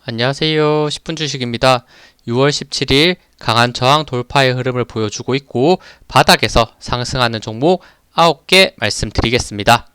안녕하세요. 10분 주식입니다. 6월 17일 강한 저항 돌파의 흐름을 보여주고 있고 바닥에서 상승하는 종목 9개 말씀드리겠습니다.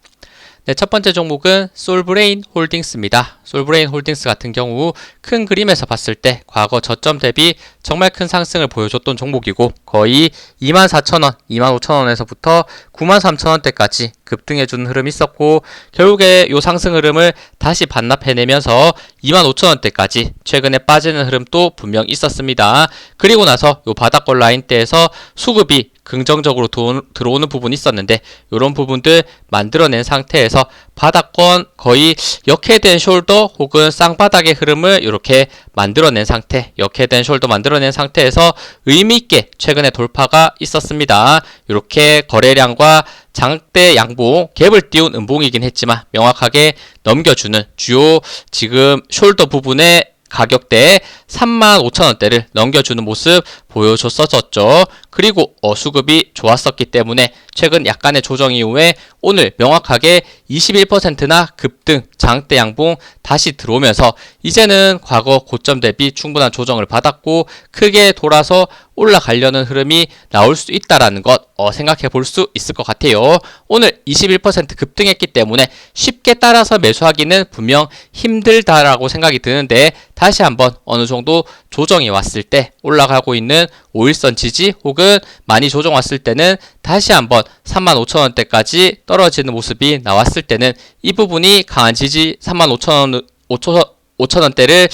네, 첫 번째 종목은 솔브레인 홀딩스입니다. 솔브레인 홀딩스 같은 경우 큰 그림에서 봤을 때 과거 저점 대비 정말 큰 상승을 보여줬던 종목이고 거의 24,000원, 25,000원에서부터 93,000원대까지 급등해주는 흐름이 있었고 결국에 이 상승 흐름을 다시 반납해내면서 25,000원대까지 최근에 빠지는 흐름도 분명 있었습니다. 그리고 나서 이 바닥권 라인대에서 수급이 긍정적으로 들어오는 부분이 있었는데 이런 부분들 만들어낸 상태에서 바닥권 거의 역해된 숄더 혹은 쌍바닥의 흐름을 이렇게 만들어낸 상태, 역해된 숄더 만들어낸 상태에서 의미있게 최근에 돌파가 있었습니다. 이렇게 거래량과 장대 양봉 갭을 띄운 음봉이긴 했지만 명확하게 넘겨주는 주요 지금 숄더 부분의 가격대에 35,000원대를 넘겨주는 모습 보여줬었죠. 그리고 수급이 좋았었기 때문에 최근 약간의 조정 이후에 오늘 명확하게 21%나 급등 장대 양봉 다시 들어오면서 이제는 과거 고점 대비 충분한 조정을 받았고 크게 돌아서 올라가려는 흐름이 나올 수 있다라는 것 생각해 볼 수 있을 것 같아요. 오늘 21% 급등했기 때문에 쉽게 따라서 매수하기는 분명 힘들다라고 생각이 드는데 다시 한번 어느 정도 조정이 왔을 때 올라가고 있는 5일선 지지 혹은 많이 조정 왔을 때는 다시 한번 35,000원대까지 떨어지는 모습이 나왔을 때는 이 부분이 강한 지지 35,000원대를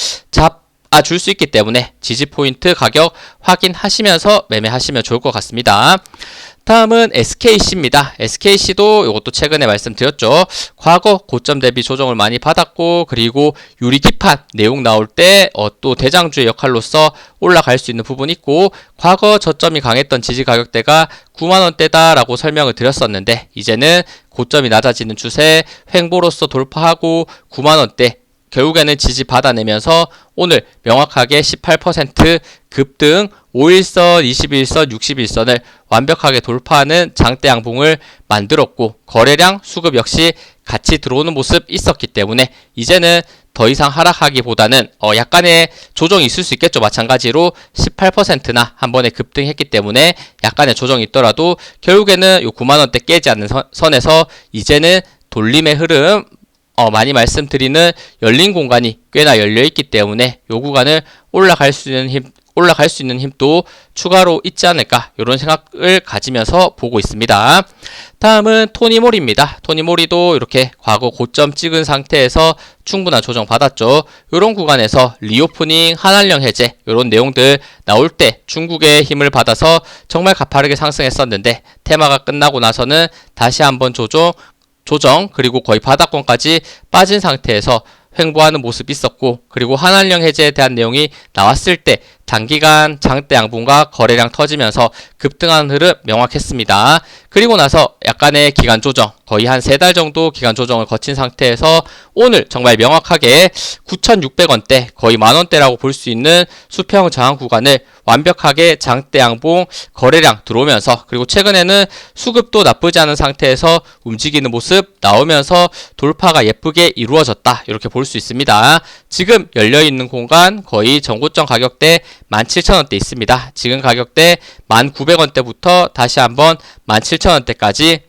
줄 수 있기 때문에 지지 포인트 가격 확인하시면서 매매하시면 좋을 것 같습니다. 다음은 SKC입니다. SKC도 이것도 최근에 말씀드렸죠. 과거 고점 대비 조정을 많이 받았고 그리고 유리 기판 내용 나올 때 또 대장주의 역할로서 올라갈 수 있는 부분이 있고 과거 저점이 강했던 지지 가격대가 9만원대다라고 설명을 드렸었는데 이제는 고점이 낮아지는 추세 횡보로서 돌파하고 9만원대 결국에는 지지 받아내면서 오늘 명확하게 18% 급등 5일선, 21선, 61선을 완벽하게 돌파하는 장대 양봉을 만들었고 거래량, 수급 역시 같이 들어오는 모습 있었기 때문에 이제는 더 이상 하락하기보다는 약간의 조정이 있을 수 있겠죠. 마찬가지로 18%나 한 번에 급등했기 때문에 약간의 조정이 있더라도 결국에는 요 9만원대 깨지 않는 선에서 이제는 돌림의 흐름 많이 말씀드리는 열린 공간이 꽤나 열려있기 때문에 요 구간을 올라갈 수 있는 힘도 추가로 있지 않을까 이런 생각을 가지면서 보고 있습니다. 다음은 토니모리입니다. 토니모리도 이렇게 과거 고점 찍은 상태에서 충분한 조정 받았죠. 이런 구간에서 리오프닝, 한한령 해제 이런 내용들 나올 때 중국의 힘을 받아서 정말 가파르게 상승했었는데 테마가 끝나고 나서는 다시 한번 조정 그리고 거의 바닥권까지 빠진 상태에서 횡보하는 모습이 있었고 그리고 한한령 해제에 대한 내용이 나왔을 때 단기간 장대 양봉과 거래량 터지면서 급등하는 흐름 명확했습니다. 그리고 나서 약간의 기간 조정 거의 한 3달 정도 기간 조정을 거친 상태에서 오늘 정말 명확하게 9,600원대 거의 만원대라고 볼 수 있는 수평 저항 구간을 완벽하게 장대 양봉 거래량 들어오면서 그리고 최근에는 수급도 나쁘지 않은 상태에서 움직이는 모습 나오면서 돌파가 예쁘게 이루어졌다 이렇게 볼 수 있습니다. 지금 열려있는 공간 거의 전고점 가격대 17,000원대 있습니다. 지금 가격대 1,900원대부터 다시 한번 17,000원대까지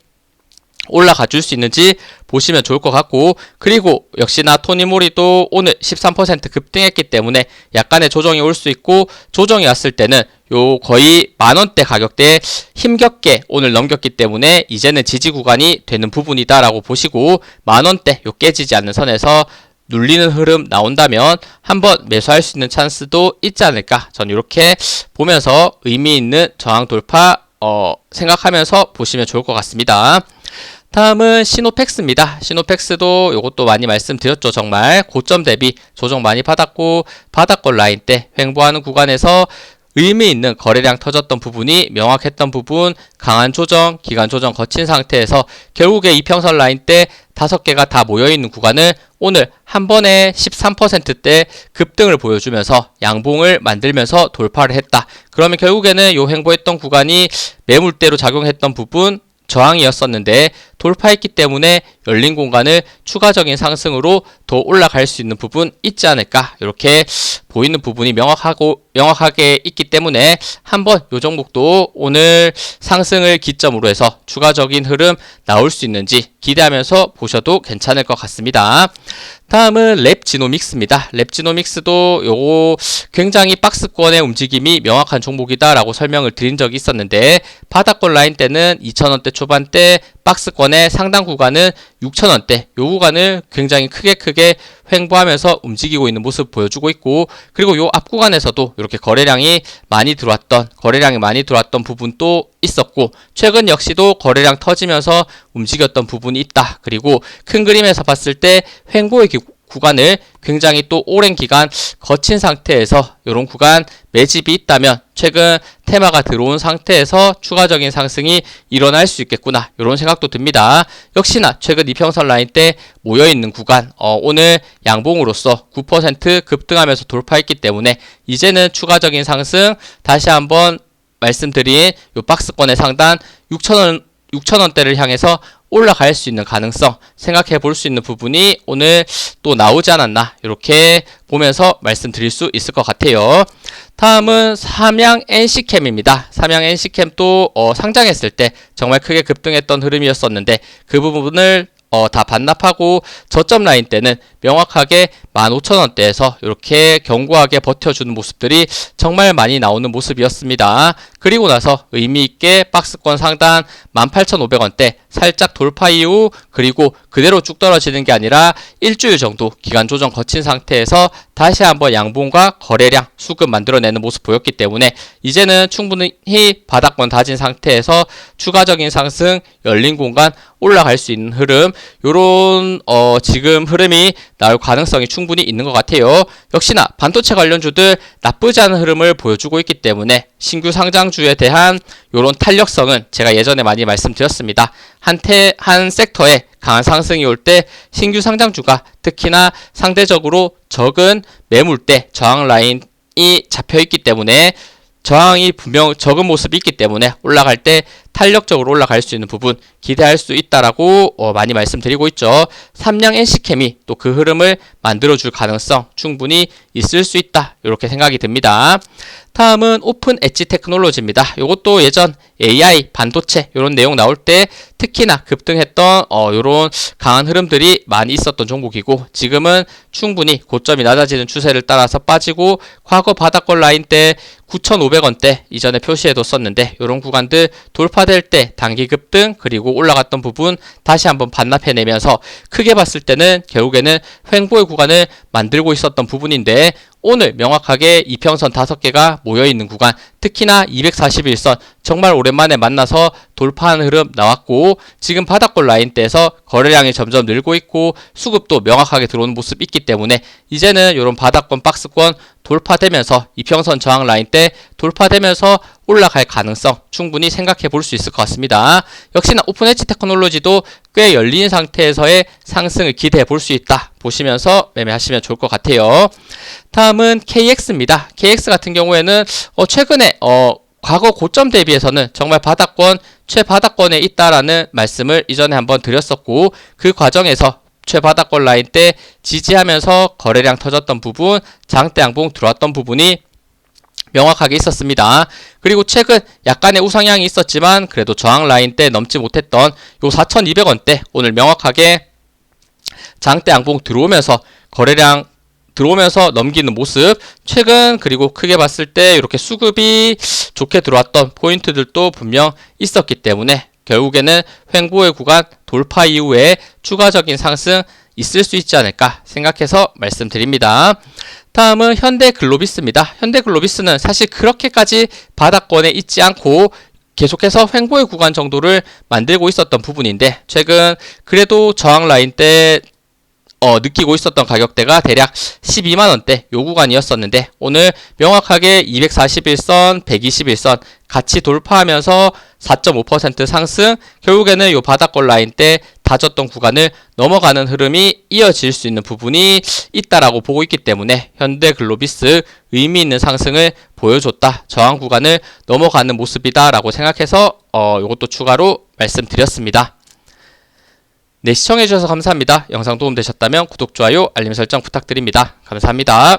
올라가 줄 수 있는지 보시면 좋을 것 같고 그리고 역시나 토니모리도 오늘 13% 급등했기 때문에 약간의 조정이 올 수 있고 조정이 왔을 때는 요 거의 만원대 가격대에 힘겹게 오늘 넘겼기 때문에 이제는 지지 구간이 되는 부분이다라고 보시고 만원대 요 깨지지 않는 선에서 눌리는 흐름 나온다면 한번 매수할 수 있는 찬스도 있지 않을까 전 이렇게 보면서 의미 있는 저항 돌파 생각하면서 보시면 좋을 것 같습니다. 다음은 시노펙스입니다. 시노펙스도 이것도 많이 말씀드렸죠. 정말 고점 대비 조정 많이 받았고 바닥권 라인 때 횡보하는 구간에서 의미 있는 거래량 터졌던 부분이 명확했던 부분 강한 조정, 기간 조정 거친 상태에서 결국에 이평선 라인 때 5개가 다 모여있는 구간을 오늘 한 번에 13%대 급등을 보여주면서 양봉을 만들면서 돌파를 했다. 그러면 결국에는 요 횡보했던 구간이 매물대로 작용했던 부분 저항이었었는데 돌파했기 때문에 열린 공간을 추가적인 상승으로 더 올라갈 수 있는 부분 있지 않을까, 이렇게 보이는 부분이 명확하게 있기 때문에 한번 요 종목도 오늘 상승을 기점으로 해서 추가적인 흐름 나올 수 있는지 기대하면서 보셔도 괜찮을 것 같습니다. 다음은 랩지노믹스입니다. 랩지노믹스도 요거 굉장히 박스권의 움직임이 명확한 종목이다라고 설명을 드린 적이 있었는데, 바닥권 라인 때는 2,000원대 초반대, 박스권의 상당 구간은 6,000원대, 요 구간을 굉장히 크게 횡보하면서 움직이고 있는 모습 보여주고 있고, 그리고 요 앞 구간에서도 이렇게 거래량이 많이 들어왔던 부분도 있었고, 최근 역시도 거래량 터지면서 움직였던 부분이 있다. 그리고 큰 그림에서 봤을 때 횡보의 구간을 굉장히 또 오랜 기간 거친 상태에서 이런 구간 매집이 있다면 최근 테마가 들어온 상태에서 추가적인 상승이 일어날 수 있겠구나, 이런 생각도 듭니다. 역시나 최근 이평선 라인 때 모여있는 구간, 오늘 양봉으로서 9% 급등하면서 돌파했기 때문에 이제는 추가적인 상승, 다시 한번 말씀드린 요 박스권의 상단 6,000원대를 향해서 올라갈 수 있는 가능성 생각해 볼 수 있는 부분이 오늘 또 나오지 않았나, 이렇게 보면서 말씀드릴 수 있을 것 같아요. 다음은 삼양 NC캠입니다. 삼양 NC캠도 상장했을 때 정말 크게 급등했던 흐름이었었는데 그 부분을 다 반납하고 저점 라인 때는 명확하게 15,000원대에서 이렇게 견고하게 버텨주는 모습들이 정말 많이 나오는 모습이었습니다. 그리고 나서 의미있게 박스권 상단 18,500원대 살짝 돌파 이후, 그리고 그대로 쭉 떨어지는 게 아니라 일주일 정도 기간 조정 거친 상태에서 다시 한번 양봉과 거래량 수급 만들어내는 모습 보였기 때문에 이제는 충분히 바닥권 다진 상태에서 추가적인 상승, 열린 공간 올라갈 수 있는 흐름, 요런 지금 흐름이 나올 가능성이 충분히 있는 것 같아요. 역시나 반도체 관련주들 나쁘지 않은 흐름을 보여주고 있기 때문에 신규 상장주에 대한 요런 탄력성은 제가 예전에 많이 말씀드렸습니다. 한 섹터에 강한 상승이 올 때 신규 상장주가 특히나 상대적으로 적은 매물대 저항 라인이 잡혀있기 때문에, 저항이 분명 적은 모습이 있기 때문에 올라갈 때 탄력적으로 올라갈 수 있는 부분 기대할 수 있다라고 많이 말씀드리고 있죠. 삼양 NC캠이 또 그 흐름을 만들어줄 가능성 충분히 있을 수 있다, 이렇게 생각이 듭니다. 다음은 오픈 엣지 테크놀로지입니다. 이것도 예전 AI, 반도체 이런 내용 나올 때 특히나 급등했던 이런 강한 흐름들이 많이 있었던 종목이고, 지금은 충분히 고점이 낮아지는 추세를 따라서 빠지고, 과거 바닥권 라인 때 9,500원대 이전에 표시해뒀었는데 이런 구간들 돌파될 때 단기 급등, 그리고 올라갔던 부분 다시 한번 반납해내면서 크게 봤을 때는 결국에는 횡보의 구간을 만들고 있었던 부분인데, 오늘 명확하게 이평선 5개가 모여있는 구간, 특히나 241선 정말 오랜만에 만나서 돌파하는 흐름 나왔고, 지금 바닥권 라인대에서 거래량이 점점 늘고 있고 수급도 명확하게 들어오는 모습 있기 때문에 이제는 이런 바닥권 박스권 돌파되면서 이평선 저항 라인대 돌파되면서 올라갈 가능성 충분히 생각해 볼 수 있을 것 같습니다. 역시나 오픈 엣지 테크놀로지도 꽤 열린 상태에서의 상승을 기대해 볼 수 있다 보시면서 매매하시면 좋을 것 같아요. 다음은 KX입니다. KX 같은 경우에는 최근에 과거 고점 대비해서는 정말 바닥권, 최바닥권에 있다라는 말씀을 이전에 한번 드렸었고, 그 과정에서 최바닥권 라인 때 지지하면서 거래량 터졌던 부분, 장대 양봉 들어왔던 부분이 명확하게 있었습니다. 그리고 최근 약간의 우상향이 있었지만 그래도 저항 라인 때 넘지 못했던 요 4,200원대 오늘 명확하게 장대 양봉 들어오면서 거래량 들어오면서 넘기는 모습, 최근 그리고 크게 봤을 때 이렇게 수급이 좋게 들어왔던 포인트들도 분명 있었기 때문에 결국에는 횡보의 구간 돌파 이후에 추가적인 상승 있을 수 있지 않을까 생각해서 말씀드립니다. 다음은 현대글로비스입니다. 현대글로비스는 사실 그렇게까지 바닥권에 있지 않고 계속해서 횡보의 구간 정도를 만들고 있었던 부분인데, 최근 그래도 저항 라인 때 느끼고 있었던 가격대가 대략 12만원대 요 구간이었었는데, 오늘 명확하게 241선, 121선 같이 돌파하면서 4.5% 상승, 결국에는 요 바닥권 라인 때 다졌던 구간을 넘어가는 흐름이 이어질 수 있는 부분이 있다라고 보고 있기 때문에 현대글로비스 의미 있는 상승을 보여줬다, 저항 구간을 넘어가는 모습이다 라고 생각해서 요것도 추가로 말씀드렸습니다. 네, 시청해주셔서 감사합니다. 영상 도움되셨다면 구독, 좋아요, 알림 설정 부탁드립니다. 감사합니다.